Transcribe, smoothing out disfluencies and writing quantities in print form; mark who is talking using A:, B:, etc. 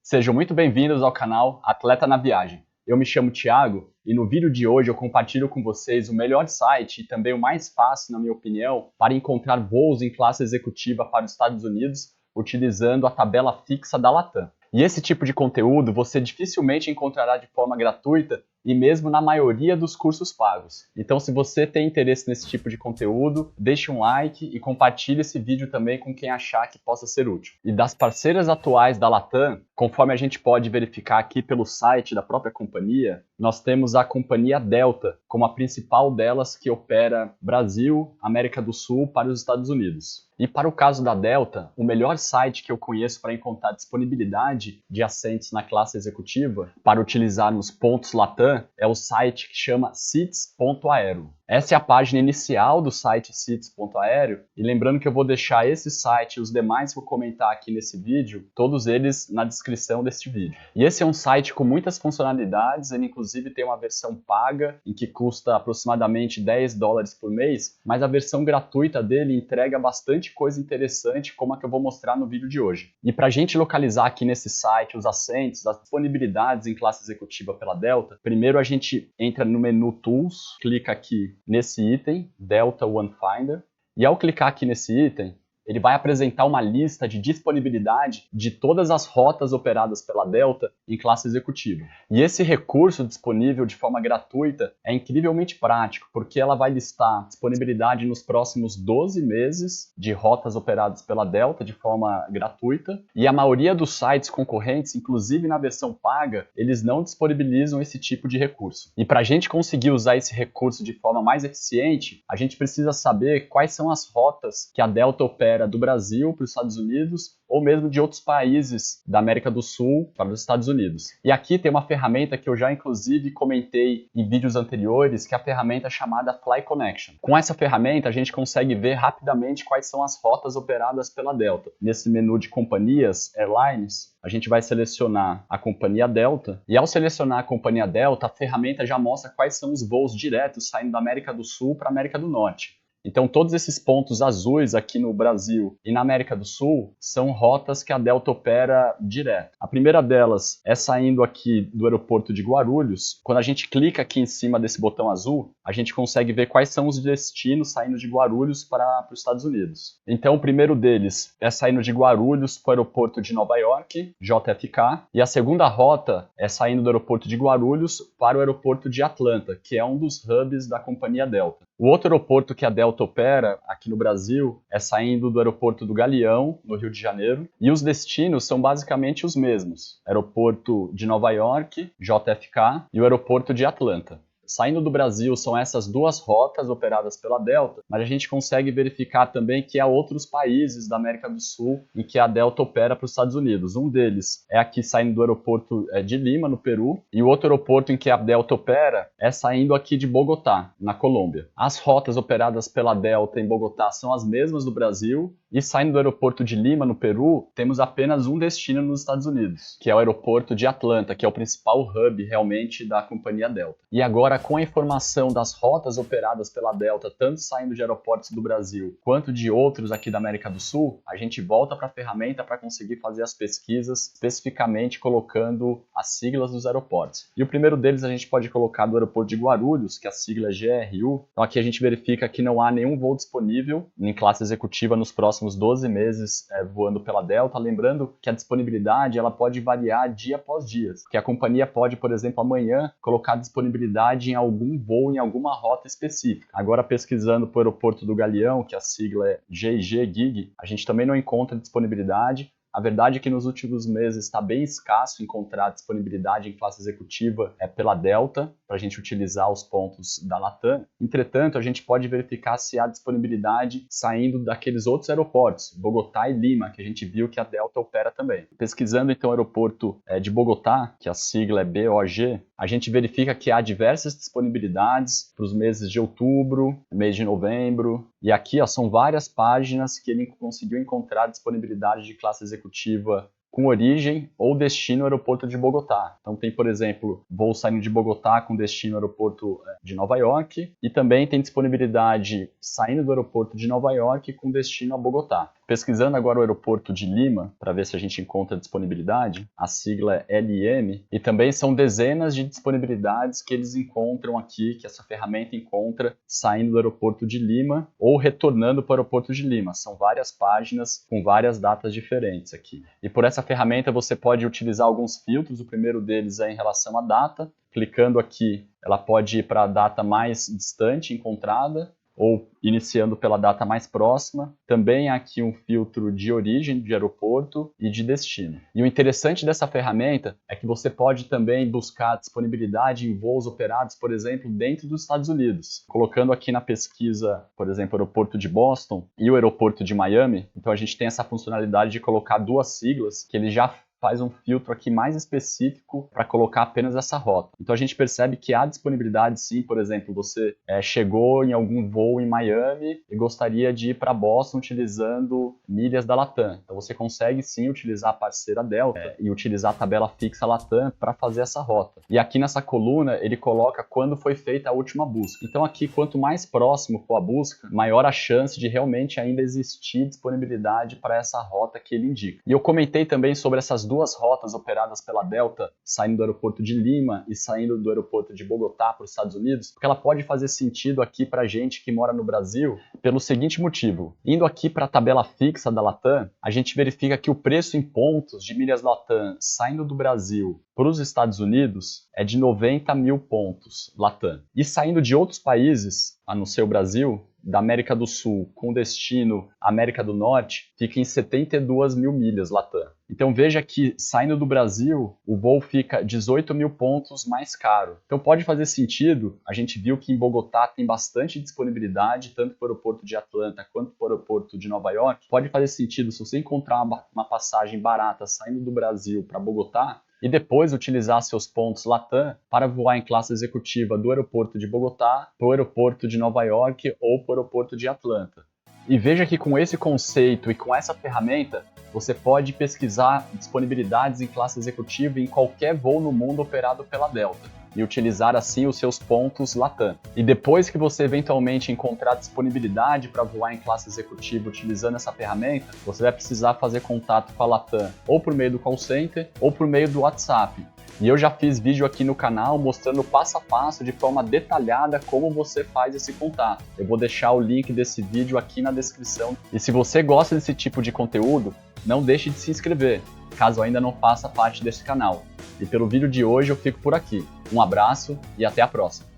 A: Sejam muito bem-vindos ao canal Atleta na Viagem. Eu me chamo Thiago e no vídeo de hoje eu compartilho com vocês o melhor site e também o mais fácil, na minha opinião, para encontrar voos em classe executiva para os Estados Unidos utilizando a tabela fixa da Latam. E esse tipo de conteúdo você dificilmente encontrará de forma gratuita e mesmo na maioria dos cursos pagos. Então, se você tem interesse nesse tipo de conteúdo, deixe um like e compartilhe esse vídeo também com quem achar que possa ser útil. E das parceiras atuais da Latam, conforme a gente pode verificar aqui pelo site da própria companhia, nós temos a companhia Delta como a principal delas que opera Brasil, América do Sul para os Estados Unidos. E para o caso da Delta, o melhor site que eu conheço para encontrar disponibilidade de assentos na classe executiva para utilizar nos pontos Latam é o site que chama seats.aero. Essa é a página inicial do site seats.aero e lembrando que eu vou deixar esse site e os demais que eu comentar aqui nesse vídeo, todos eles na descrição deste vídeo. E esse é um site com muitas funcionalidades, ele inclusive tem uma versão paga em que custa aproximadamente $10 por mês, mas a versão gratuita dele entrega bastante coisa interessante como a que eu vou mostrar no vídeo de hoje. E para a gente localizar aqui nesse site os assentos, as disponibilidades em classe executiva pela Delta, primeiro a gente entra no menu Tools, clica aqui nesse item, Delta One Finder, e ao clicar aqui nesse item, ele vai apresentar uma lista de disponibilidade de todas as rotas operadas pela Delta em classe executiva. E esse recurso disponível de forma gratuita é incrivelmente prático, porque ela vai listar disponibilidade nos próximos 12 meses de rotas operadas pela Delta de forma gratuita, e a maioria dos sites concorrentes, inclusive na versão paga, eles não disponibilizam esse tipo de recurso. E para a gente conseguir usar esse recurso de forma mais eficiente, a gente precisa saber quais são as rotas que a Delta opera do Brasil para os Estados Unidos ou mesmo de outros países da América do Sul para os Estados Unidos. E aqui tem uma ferramenta que eu já inclusive comentei em vídeos anteriores, que é a ferramenta chamada Fly Connection. Com essa ferramenta a gente consegue ver rapidamente quais são as rotas operadas pela Delta. Nesse menu de companhias, Airlines, a gente vai selecionar a companhia Delta e ao selecionar a companhia Delta, a ferramenta já mostra quais são os voos diretos saindo da América do Sul para a América do Norte. Então, todos esses pontos azuis aqui no Brasil e na América do Sul são rotas que a Delta opera direto. A primeira delas é saindo aqui do aeroporto de Guarulhos. Quando a gente clica aqui em cima desse botão azul, a gente consegue ver quais são os destinos saindo de Guarulhos para os Estados Unidos. Então, o primeiro deles é saindo de Guarulhos para o aeroporto de Nova York, JFK, e a segunda rota é saindo do aeroporto de Guarulhos para o aeroporto de Atlanta, que é um dos hubs da companhia Delta. O outro aeroporto que a Delta opera aqui no Brasil é saindo do aeroporto do Galeão, no Rio de Janeiro, e os destinos são basicamente os mesmos: aeroporto de Nova York, JFK, e o aeroporto de Atlanta. Saindo do Brasil são essas duas rotas operadas pela Delta, mas a gente consegue verificar também que há outros países da América do Sul em que a Delta opera para os Estados Unidos. Um deles é aqui saindo do aeroporto de Lima, no Peru, e o outro aeroporto em que a Delta opera é saindo aqui de Bogotá, na Colômbia. As rotas operadas pela Delta em Bogotá são as mesmas do Brasil, e saindo do aeroporto de Lima, no Peru, temos apenas um destino nos Estados Unidos, que é o aeroporto de Atlanta, que é o principal hub realmente da companhia Delta. E agora, com a informação das rotas operadas pela Delta, tanto saindo de aeroportos do Brasil quanto de outros aqui da América do Sul, a gente volta para a ferramenta para conseguir fazer as pesquisas especificamente colocando as siglas dos aeroportos. E o primeiro deles a gente pode colocar do aeroporto de Guarulhos, que a sigla é GRU. Então aqui a gente verifica que não há nenhum voo disponível em classe executiva nos próximos 12 meses voando pela Delta. Lembrando que a disponibilidade ela pode variar dia após dia, porque a companhia pode, por exemplo, amanhã colocar disponibilidade em algum voo, em alguma rota específica. Agora, pesquisando para o aeroporto do Galeão, que a sigla é GIG, a gente também não encontra disponibilidade. A verdade é que nos últimos meses está bem escasso encontrar disponibilidade em classe executiva pela Delta, para a gente utilizar os pontos da Latam. Entretanto, a gente pode verificar se há disponibilidade saindo daqueles outros aeroportos, Bogotá e Lima, que a gente viu que a Delta opera também. Pesquisando então o aeroporto de Bogotá, que a sigla é BOG, a gente verifica que há diversas disponibilidades para os meses de outubro, mês de novembro, e aqui são várias páginas que ele conseguiu encontrar disponibilidade de classe executiva com origem ou destino ao aeroporto de Bogotá. Então tem, por exemplo, voo saindo de Bogotá com destino ao aeroporto de Nova York, e também tem disponibilidade saindo do aeroporto de Nova York com destino a Bogotá. Pesquisando agora o aeroporto de Lima, para ver se a gente encontra disponibilidade, a sigla é LM, e também são dezenas de disponibilidades que eles encontram aqui, que essa ferramenta encontra saindo do aeroporto de Lima ou retornando para o aeroporto de Lima. São várias páginas com várias datas diferentes aqui. E por essa ferramenta você pode utilizar alguns filtros, o primeiro deles é em relação à data. Clicando aqui, ela pode ir para a data mais distante encontrada, ou iniciando pela data mais próxima. Também há aqui um filtro de origem de aeroporto e de destino. E o interessante dessa ferramenta é que você pode também buscar disponibilidade em voos operados, por exemplo, dentro dos Estados Unidos. Colocando aqui na pesquisa, por exemplo, o aeroporto de Boston e o aeroporto de Miami, então a gente tem essa funcionalidade de colocar duas siglas que ele já faz um filtro aqui mais específico para colocar apenas essa rota. Então a gente percebe que há disponibilidade sim, por exemplo, você chegou em algum voo em Miami e gostaria de ir para Boston utilizando milhas da Latam. Então você consegue sim utilizar a parceira Delta e utilizar a tabela fixa Latam para fazer essa rota. E aqui nessa coluna ele coloca quando foi feita a última busca. Então aqui quanto mais próximo for a busca, maior a chance de realmente ainda existir disponibilidade para essa rota que ele indica. E eu comentei também sobre essas duas rotas operadas pela Delta, saindo do aeroporto de Lima e saindo do aeroporto de Bogotá para os Estados Unidos, porque ela pode fazer sentido aqui para a gente que mora no Brasil, pelo seguinte motivo. Indo aqui para a tabela fixa da Latam, a gente verifica que o preço em pontos de milhas Latam saindo do Brasil para os Estados Unidos é de 90 mil pontos Latam. E saindo de outros países, a não ser o Brasil, da América do Sul com destino América do Norte, fica em 72 mil milhas Latam. Então veja que saindo do Brasil, o voo fica 18 mil pontos mais caro. Então pode fazer sentido, a gente viu que em Bogotá tem bastante disponibilidade, tanto para o aeroporto de Atlanta quanto para o aeroporto de Nova York. Pode fazer sentido, se você encontrar uma passagem barata saindo do Brasil para Bogotá, e depois utilizar seus pontos Latam para voar em classe executiva do aeroporto de Bogotá para o aeroporto de Nova York ou para o aeroporto de Atlanta. E veja que com esse conceito e com essa ferramenta, você pode pesquisar disponibilidades em classe executiva em qualquer voo no mundo operado pela Delta e utilizar assim os seus pontos Latam. E depois que você eventualmente encontrar disponibilidade para voar em classe executiva utilizando essa ferramenta, você vai precisar fazer contato com a Latam ou por meio do call center ou por meio do WhatsApp. E eu já fiz vídeo aqui no canal mostrando passo a passo, de forma detalhada, como você faz esse contato. Eu vou deixar o link desse vídeo aqui na descrição. E se você gosta desse tipo de conteúdo, não deixe de se inscrever, caso ainda não faça parte desse canal. E pelo vídeo de hoje eu fico por aqui. Um abraço e até a próxima.